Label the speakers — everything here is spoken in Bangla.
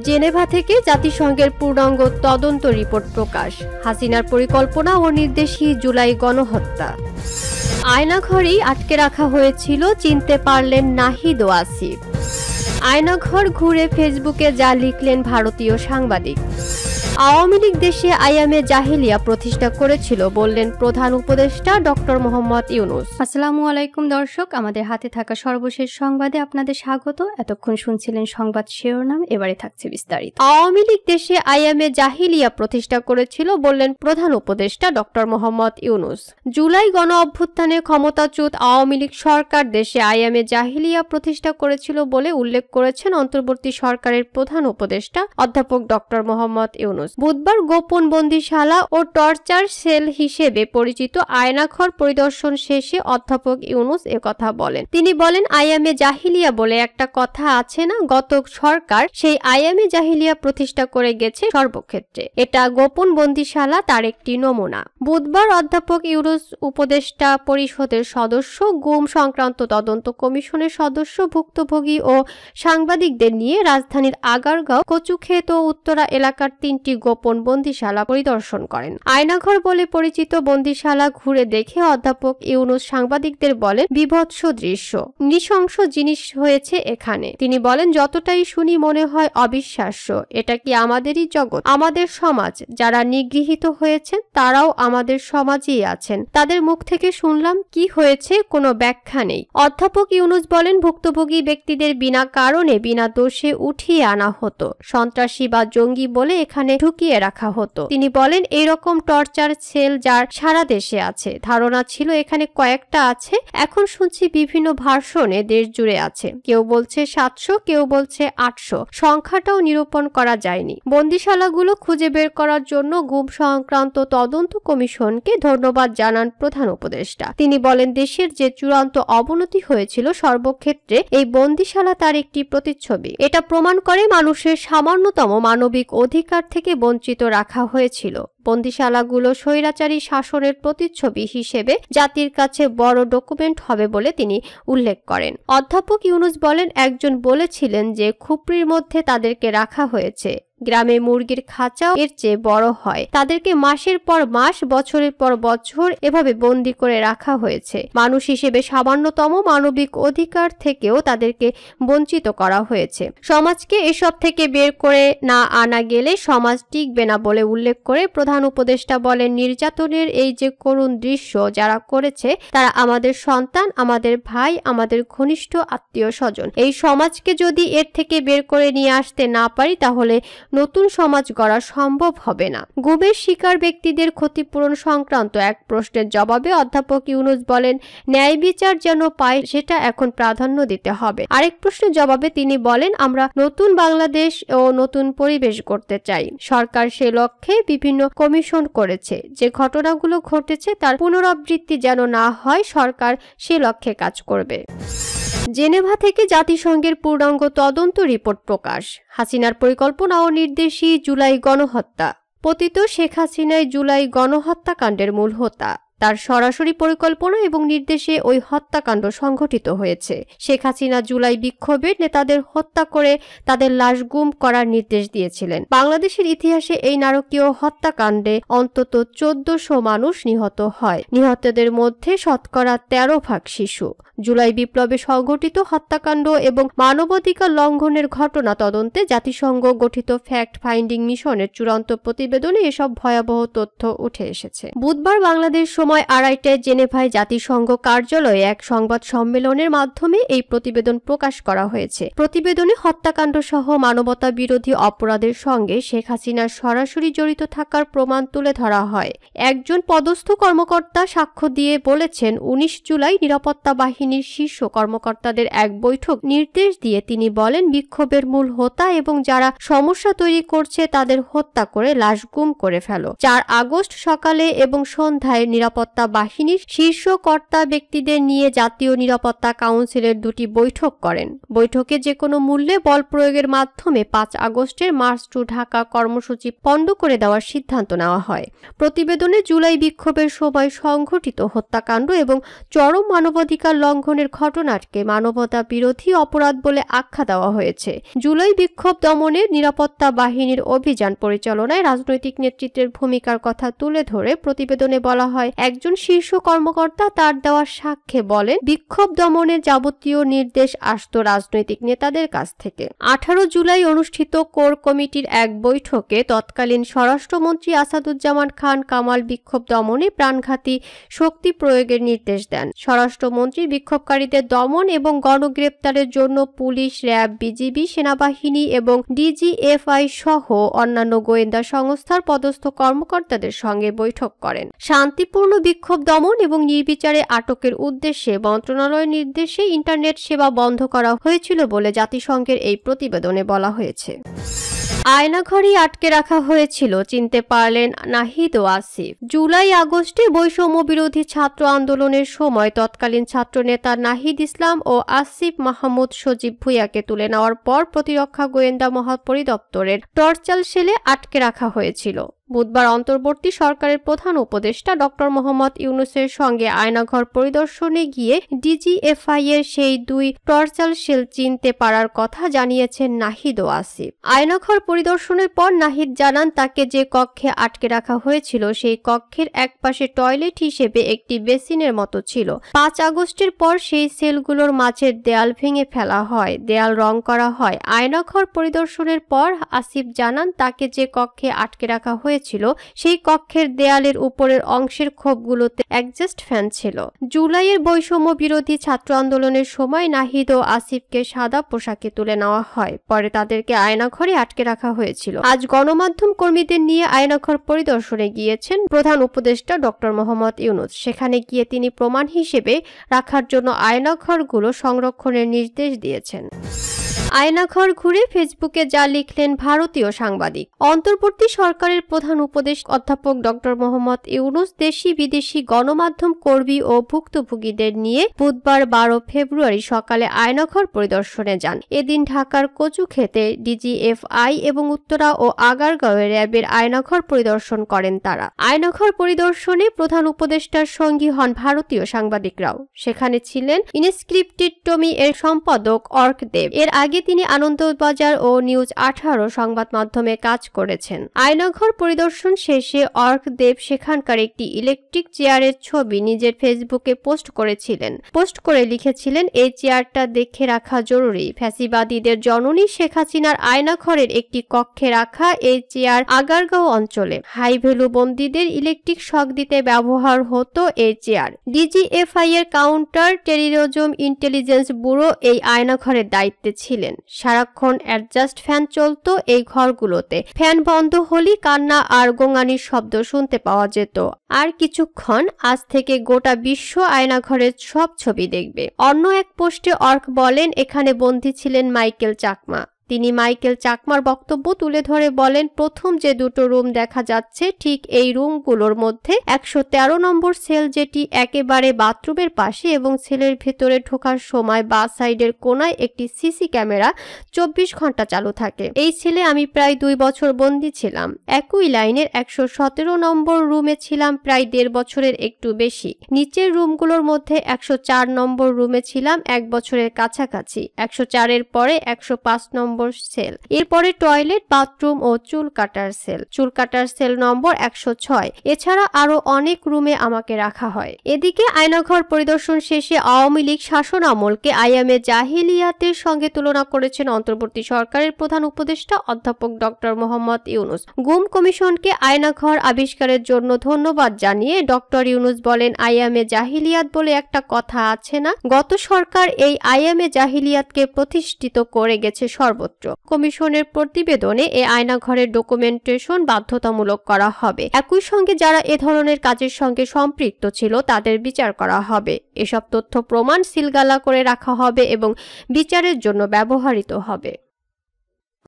Speaker 1: জেনেভা থেকে জাতিসংঘের পূর্ণাঙ্গ তদন্ত রিপোর্ট প্রকাশ। হাসিনার পরিকল্পনা ও নির্দেশই জুলাই গণহত্যা। আয়নাঘরেই আটকে রাখা হয়েছিল, চিনতে পারলেন নাহিদ ও আসিফ। আয়নাঘর ঘুরে ফেসবুকে যা লিখলেন ভারতীয় সাংবাদিক। আওয়ামী লীগ দেশে আইয়ামে জাহিলিয়া প্রতিষ্ঠা করেছিল বললেন প্রধান উপদেষ্টা ডক্টর মোহাম্মদ ইউনূস। আসসালামু আলাইকুম দর্শক, আমাদের হাতে থাকা সর্বশেষ সংবাদে আপনাদের স্বাগত। এতক্ষণ শুনছিলেন সংবাদ শিরোনাম, এবারে থাকছে বিস্তারিত। আওয়ামী লীগ দেশে আইয়ামে জাহিলিয়া প্রতিষ্ঠা করেছিল বললেন প্রধান উপদেষ্টা ডক্টর মোহাম্মদ ইউনূস। জুলাই গণ অভ্যুত্থানে ক্ষমতাচ্যুত আওয়ামী লীগ সরকার দেশে আইয়ামে জাহিলিয়া প্রতিষ্ঠা করেছিল বলে উল্লেখ করেছেন অন্তর্বর্তী সরকারের প্রধান উপদেষ্টা অধ্যাপক ডক্টর মোহাম্মদ ইউনূস। বুধবার গোপন বন্দিশালা ও টর্চার সেল হিসেবে পরিচিত আয়নাঘর পরিদর্শন শেষে অধ্যাপক ইউনূস একথা বলেন। তিনি বলেন, আইয়ামে জাহিলিয়া বলে একটা কথা আছে না, গত সরকার সেই আইয়ামে জাহিলিয়া প্রতিষ্ঠা করে গেছে সর্বক্ষেত্রে। এটা গোপন বন্দিশালা তার একটি নমুনা। বুধবার অধ্যাপক ইউনূস উপদেষ্টা পরিষদের সদস্য, গুম সংক্রান্ত তদন্ত কমিশনের সদস্য, ভুক্তভোগী ও সাংবাদিকদের নিয়ে রাজধানীর আগারগাঁও, কচুক্ষেত ও উত্তরা এলাকার 3টি গোপন বন্দিশালা পরিদর্শন করেন। আয়নাঘর বলে পরিচিত বন্দিশালা ঘুরে দেখে অধ্যাপক ইউনূস সাংবাদিকদের বলেন, বিভৎস দৃশ্য, নৃশংস জিনিস হয়েছে এখানে। তিনি বলেন, যতটাই শুনি মনে হয় অবিশ্বাস্য। এটা কি আমাদেরই জগৎ, আমাদের সমাজ? যারা নিগৃহীত হয়েছেন তারাও আমাদের সমাজেই আছেন। তাদের মুখ থেকে শুনলাম কি হয়েছে কোনো ব্যাখ্যা নেই। অধ্যাপক ইউনূস বলেন, ভুক্তভোগী ব্যক্তিদের বিনা কারণে বিনা দোষে উঠিয়ে আনা হতো, সন্ত্রাসী বা জঙ্গি বলে এখানে ঢুকিয়ে রাখা হতো। তিনি বলেন, এইরকম টর্চার সেল যার সারা দেশে আছে, ধারণা ছিল এখানে কয়েকটা আছে, এখন শুনছি বিভিন্ন ভার্সনে দেশ জুড়ে আছে। কেউ বলছে 700, কেউ বলছে 800, সংখ্যাটাও নিরূপণ করা যায়নি। বন্দিশালাগুলো খুঁজে বের করার জন্য গুম সংক্রান্ত তদন্ত কমিশনকে ধন্যবাদ জানান প্রধান উপদেষ্টা। তিনি বলেন, দেশের যে চূড়ান্ত অবনতি হয়েছিল সর্বক্ষেত্রে এই বন্দিশালা তার একটি প্রতিচ্ছবি। এটা প্রমাণ করে মানুষের সামান্যতম মানবিক অধিকার থেকে বঞ্চিত রাখা হয়েছিল। বন্দিশালাগুলো স্বৈরাচারী শাসনের প্রতিচ্ছবি হিসেবে জাতির কাছে বড় ডকুমেন্ট হবে বলে তিনি উল্লেখ করেন। অধ্যাপক ইউনূস বলেন, একজন বলেছিলেন যে খুপরির মধ্যে তাদেরকে রাখা হয়েছে। গ্রামে মুরগির খাঁচাও এর চেয়ে বড় হয়। তাদেরকে মাসের পর মাস, বছরের পর বছর এভাবে বন্দী করে রাখা হয়েছে। মানুষ হিসেবে সামান্যতম মানবিক অধিকার থেকেও তাদেরকে বঞ্চিত করা হয়েছে। সমাজকে এসব থেকে বের করে না আনা গেলে সমাজ টিকবে না বলে উল্লেখ করে প্রধান উপদেষ্টা বলেন, নির্যাতনের এই যে করুণ দৃশ্য যারা করেছে তারা আমাদের সন্তান, আমাদের ভাই, আমাদের ঘনিষ্ঠ আত্মীয় স্বজন। এই সমাজকে যদি এর থেকে বের করে নিয়ে আসতে না পারি তাহলে নতুন সমাজ গড়া সম্ভব হবে না। গুমের শিকার ব্যক্তিদের ক্ষতিপূরণ সংক্রান্ত এক প্রশ্নের জবাবে অধ্যাপক ইউনূস বলেন, ন্যায় বিচার যেন পায় সেটা এখন প্রাধান্য দিতে হবে। আরেক প্রশ্নের জবাবে তিনি বলেন, আমরা নতুন বাংলাদেশ ও নতুন পরিবেশ গড়তে চাই। সরকার সে লক্ষ্যে বিভিন্ন কমিশন করেছে। যে ঘটনাগুলো ঘটেছে তার পুনরাবৃত্তি যেন না হয়, সরকার সে লক্ষ্যে কাজ করবে। জেনেভা থেকে জাতিসংঘের পূর্ণাঙ্গ তদন্ত রিপোর্ট প্রকাশ। হাসিনার পরিকল্পনা ও নির্দেশই জুলাই গণহত্যা। পতিত শেখ হাসিনাই জুলাই গণহত্যাকাণ্ডের মূল হোতা। তার সরাসরি পরিকল্পনা এবং নির্দেশে ওই হত্যাকাণ্ড সংঘটিত হয়েছে। শেখ হাসিনা জুলাই বিক্ষোভের নেতাদের হত্যা করে তাদের লাশ গুম করার নির্দেশ দিয়েছিলেন। বাংলাদেশের ইতিহাসে এই নারকীয় হত্যাকাণ্ডে অন্তত 1400 মানুষ নিহত হয়। নিহতদের মধ্যে শতকরা 13% শিশু। জুলাই বিপ্লবে সংঘটিত হত্যাকাণ্ড এবং মানবাধিকার লঙ্ঘনের ঘটনা তদন্তে জাতিসংঘ গঠিত ফ্যাক্ট ফাইন্ডিং মিশনের চূড়ান্ত প্রতিবেদনে এসব ভয়াবহ তথ্য উঠে এসেছে। বুধবার বাংলাদেশ সময় 2:30টায় জেনেভায় জাতিসংঘ কার্যালয়ে এক সংবাদ সম্মেলনের মাধ্যমে এই প্রতিবেদন প্রকাশ করা হয়েছে। প্রতিবেদনে হত্যাকাণ্ড সহ মানবতা বিরোধী অপরাধের সঙ্গে শেখ হাসিনার সরাসরি জড়িত থাকার প্রমাণ তুলে ধরা হয়। একজন পদস্থ কর্মকর্তা সাক্ষ্য দিয়ে বলেছেন, 19 জুলাই নিরাপত্তা বাহিনীর শীর্ষ কর্মকর্তাদের এক বৈঠক নির্দেশ দিয়ে তিনি বলেন, বিক্ষোভের মূল হোতা এবং যারা সমস্যা তৈরি করছে তাদের হত্যা করে লাশ গুম করে ফেলো। 4 আগস্ট সকালে এবং সন্ধ্যায় নিরাপত্তা নিরাপত্তা বাহিনীর শীর্ষ কর্তা ব্যক্তিদের নিয়ে জাতীয় নিরাপত্তা কাউন্সিলের 2টি বৈঠক করেন। বৈঠকে যে কোনো মূল্যে বল প্রয়োগের মাধ্যমে 5 আগস্টের মার্চ টু ঢাকা কর্মসূচি পণ্ড করে দেওয়ার সিদ্ধান্ত নেওয়া হয়। প্রতিবেদনে জুলাই বিক্ষোভের সময় সংঘটিত হত্যাকাণ্ড এবং চরম মানবাধিকার লঙ্ঘনের ঘটনাকে মানবতা বিরোধী অপরাধ বলে আখ্যা দেওয়া হয়েছে। জুলাই বিক্ষোভ দমনে নিরাপত্তা বাহিনীর অভিযান পরিচালনায় রাজনৈতিক নেতৃত্বের ভূমিকার কথা তুলে ধরে প্রতিবেদনে বলা হয়, একজন শীর্ষ কর্মকর্তা তার দেওয়া সাক্ষ্যে বলেন, বিক্ষোভ দমনের যাবতীয় নির্দেশ আসত রাজনৈতিক নেতাদের কাছ থেকে। 18 জুলাই অনুষ্ঠিত কোর কমিটির এক বৈঠকে তৎকালীন স্বরাষ্ট্রমন্ত্রী আসাদুজ্জামান খান কামাল বিক্ষোভ দমনে প্রাণঘাতী শক্তি প্রয়োগের নির্দেশ দেন। স্বরাষ্ট্রমন্ত্রী বিক্ষোভকারীদের দমন এবং গণগ্রেপ্তারের জন্য পুলিশ, র্যাব, বিজিবি, সেনাবাহিনী এবং ডিজিএফআই সহ অন্যান্য গোয়েন্দা সংস্থার পদস্থ কর্মকর্তাদের সঙ্গে বৈঠক করেন। শান্তিপূর্ণ বিক্ষোভ দমন এবং নির্বিচারে আটকের উদ্দেশ্যে মন্ত্রণালয়ের নির্দেশে ইন্টারনেট সেবা বন্ধ করা হয়েছিল বলে জাতিসংঘের এই প্রতিবেদনে বলা হয়েছে। আয়নাঘরেই আটকে রাখা হয়েছিল, চিনতে পারলেন নাহিদ ও আসিফ। জুলাই আগস্টে বৈষম্য বিরোধী ছাত্র আন্দোলনের সময় তৎকালীন ছাত্রনেতা নাহিদ ইসলাম ও আসিফ মাহমুদ সজীব ভুঁইয়াকে তুলে নেওয়ার পর প্রতিরক্ষা গোয়েন্দা মহাপরিদপ্তরের টর্চাল সেলে আটকে রাখা হয়েছিল। বুধবার অন্তর্বর্তী সরকারের প্রধান উপদেষ্টা ডক্টর মোহাম্মদ ইউনূসের সঙ্গে আয়নাঘর পরিদর্শনে গিয়ে ডিজিএফআই এর সেই 2 টর্চাল সেল চিনতে পারার কথা জানিয়েছেন নাহিদ ও আসিফ। আয়নাঘর পরিদর্শনের পর নাহিদ জানান, তাকে যে কক্ষে আটকে রাখা হয়েছিল সেই কক্ষের একপাশে টয়লেট হিসেবে একটি বেসিনের মতো ছিল। 5 আগস্টের পর সেই সেলগুলোর মাঝের দেয়াল ভেঙে ফেলা হয়, দেয়াল রং করা হয়। আয়নাঘর পরিদর্শনের পর আসিফ জানান, তাকে যে কক্ষে আটকে রাখা হয়েছিল সেই কক্ষের দেয়ালের উপরের অংশের খোপগুলোতে অ্যাডজাস্ট ফ্যান ছিল। জুলাইয়ের বৈষম্য বিরোধী ছাত্র আন্দোলনের সময় নাহিদ ও আসিফকে সাদা পোশাকে তুলে নেওয়া হয়, পরে তাদেরকে আয়নাঘরে আটকে রাখা হয়েছিল। আজ গণমাধ্যম কর্মীদের নিয়ে আয়নাঘর পরিদর্শনে গিয়েছেন প্রধান উপদেষ্টা ডক্টর মোহাম্মদ ইউনূস। সেখানে গিয়ে তিনি প্রমাণ হিসেবে রাখার জন্য আয়নাঘরগুলো সংরক্ষণের নির্দেশ দিয়েছেন। আয়নাঘর ঘুরে ফেসবুকে যা লিখলেন ভারতীয় সাংবাদিক। অন্তর্বর্তী সরকারের প্রধান উপদেষ্টা অধ্যাপক ডক্টর মোহাম্মদ ইউনূস দেশি বিদেশি গণমাধ্যম কর্মী ও ভুক্তভোগীদের নিয়ে বুধবার 12 ফেব্রুয়ারি সকালে আয়নাঘর পরিদর্শনে যান। এদিন ঢাকার কচুক্ষেতে ডিজিএফআই এবং উত্তরা ও আগারগাঁওয়ে র্যাবের আয়নাঘর পরিদর্শন করেন তারা। আয়নাঘর পরিদর্শনে প্রধান উপদেষ্টার সঙ্গী হন ভারতীয় সাংবাদিকরাও। সেখানে ছিলেন ইনস্ক্রিপ্টেড টমি এর সম্পাদক অর্ক দেব। এর আগে তিনি আনন্দবাজার ও নিউজ 18 সংবাদ মাধ্যমে কাজ করেছেন। আয়নাঘর পরিদর্শন শেষে অর্ক দেব সেখানকার একটি ইলেকট্রিক চেয়ারের ছবি নিজের ফেসবুকে পোস্ট করেছিলেন। পোস্ট করে লিখেছিলেন, এই চেয়ারটা দেখে রাখা জরুরি। ফ্যাসিবাদীদের জননী শেখ হাসিনার আয়নাঘরের একটি কক্ষে রাখা এই চেয়ার আগারগাঁও অঞ্চলে হাই ভ্যালু বন্দীদের ইলেকট্রিক শক দিতে ব্যবহার হতো এই চেয়ার। ডিজিএফআই এর কাউন্টার টেররিজম ইন্টেলিজেন্স ব্যুরো এই আয়নাঘরের দায়িত্বে ছিলেন। সারাক্ষণ অ্যাডজাস্ট ফ্যান চলতো এই ঘরগুলোতে। ফ্যান বন্ধ হলে কান্না আর গোঙানির শব্দ শুনতে পাওয়া যেত। আর কিছুক্ষণ আজ থেকে গোটা বিশ্ব আয়নাঘরের সব ছবি দেখবে। অন্য এক পোস্টে অর্ক বলেন, এখানে বন্দী ছিলেন মাইকেল চাকমা। তিনি মাইকেল চাকমার বক্তব্য তুলে ধরে বলেন, প্রথম যে 2টো রুম দেখা যাচ্ছে ঠিক এই রুমগুলোর মধ্যে 113 নম্বর সেল, যেটি একেবারে বাথরুমের পাশে এবং সেলের ভেতরে ঢোকার সময় বা সাইডের কোনায় একটি সিসি ক্যামেরা 24 ঘন্টা চালু থাকে। এই সেলে আমি প্রায় 2 বছর বন্দী ছিলাম। একই লাইনের 117 নম্বর রুমে ছিলাম প্রায় 1.5 বছরের একটু বেশি। নিচের রুমগুলোর মধ্যে 104 নম্বর রুমে ছিলাম 1 বছরের কাছাকাছি। 104 এর পরে 105 নম্বর সেল, এরপরে টয়লেট, বাথরুম ও চুল কাটার সেল। চুল কাটার সেল নম্বর 106। এছাড়া আরো অনেক রুমে আমাকে রাখা হয়। এদিকে আয়নাঘর পরিদর্শন শেষে আওয়ামী লীগ শাসন আমলকে আইয়ামে জাহিলিয়াতের সঙ্গে তুলনা করেছেন অন্তর্বর্তী সরকারের প্রধান উপদেষ্টা অধ্যাপক ডক্টর মোহাম্মদ ইউনূস। গুম কমিশনকে আয়নাঘর আবিষ্কারের জন্য ধন্যবাদ জানিয়ে ডক্টর ইউনূস বলেন, আইয়ামে জাহিলিয়াত বলে একটা কথা আছে না? গত সরকার এই আইয়ামে জাহিলিয়াতকে প্রতিষ্ঠিত করে গেছে সর্বত্র। কমিশনের প্রতিবেদনে এই আয়নাঘরের ডকুমেন্টেশন বাধ্যতামূলক করা হবে। একই সঙ্গে যারা এ ধরনের কাজের সঙ্গে সম্পৃক্ত ছিল তাদের বিচার করা হবে। এসব তথ্য প্রমাণ সিলগালা করে রাখা হবে এবং বিচারের জন্য ব্যবহৃত হবে।